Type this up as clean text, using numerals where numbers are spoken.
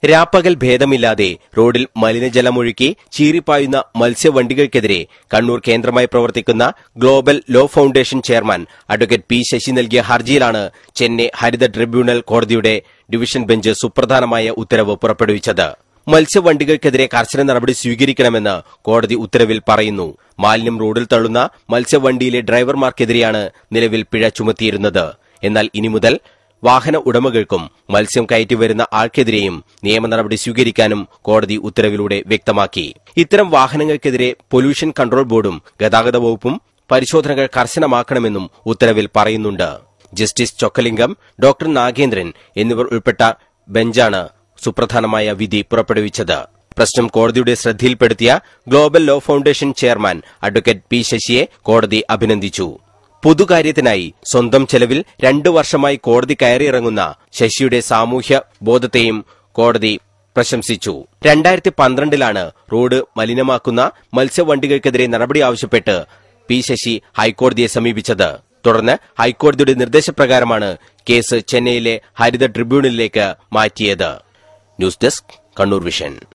രാപ്പകൽ ഭേദമില്ലാതെ റോഡിൽ മലിനജലമൊഴുക്കി ചീറിപ്പായുന്ന മത്സ്യവണ്ടികൾക്കെതിരെ കണ്ണൂർ കേന്ദ്രമായി പ്രവർത്തിക്കുന്ന global law foundation chairman advocate P Sasi നൽകിയ ഹർജിയിലാണ് ചെന്നൈ ഹരിത ട്രിബ്യൂണൽ കോടതിയുടെ ഡിവിഷൻ ബെഞ്ച് സുപ്രധാനമായ ഉത്തരവ് പുറപ്പെടുവിച്ചത്. മത്സ്യവണ്ടികൾക്കെതിരെ കർശന നടപടി സ്വീകരിക്കണമെന്ന് കോടതി ഉത്തരവിൽ പറയുന്നു. മാലിന്യം റോഡിൽ തള്ളുന്ന മത്സ്യവണ്ടിയിലെ ഡ്രൈവർമാർക്കെതിരെയാണ് നിലവിൽ പിഴ ചുമത്തിയിരുന്നത്. എന്നാൽ ഇനി മുതൽ വാഹന ഉടമകൾക്കും മത്സ്യം കയറ്റിവരുന്ന ആൾക്കെതിരെയും നിയമ നടപടി സ്വീകരിക്കാനും കോടതി ഉത്തരവിലൂടെ വ്യക്തമാക്കി. ഇത്തരം വാഹനങ്ങൾക്കെതിരെ പൊല്യൂഷൻ കൺട്രോൾ ബോർഡും ഗതാഗത വകുപ്പും പരിശോധനകൾ കർശനമാക്കണമെന്നും ഉത്തരവിൽ പറയുന്നുണ്ട്. ജസ്റ്റിസ് ചൊക്കലിംഗം, ഡോക്ടർ നാഗേന്ദ്രൻ എന്നിവർ ഉൾപ്പെട്ട ബെഞ്ചാണ് സുപ്രധാനമായ വിധി പുറപ്പെടുവിച്ചത്. പ്രശ്നം കോടതിയുടെ ശ്രദ്ധയിൽപ്പെടുത്തിയ global law foundation chairman advocate P ശശിയെ കോടതി അഭിനന്ദിച്ചു. പൊതുകാര്യത്തിനായി സ്വന്തം ചെലവിൽ 2 വർഷമായി കോടതി കയറിയിറങ്ങുന്ന ശശിയുടെ സാമൂഹ്യ ബോധത്തെയും കോടതി പ്രശംസിച്ചു. 2012 റോഡ് മലിനമാക്കുന്ന മത്സ്യവണ്ടികൾക്കെതിരെ നടപടി ആവശ്യപ്പെട്ട് പി ശശി ഹൈക്കോടതിയെ സമീപിച്ചത്. തുടർന്ന് ഹൈക്കോടതിയുടെ നിർദ്ദേശപ്രകാരമാണ് കേസ് ചെന്നൈയിലെ ഹരിത ട്രിബ്യൂണലിലേക്ക് മാറ്റിയത്. News desk, Kannur vision.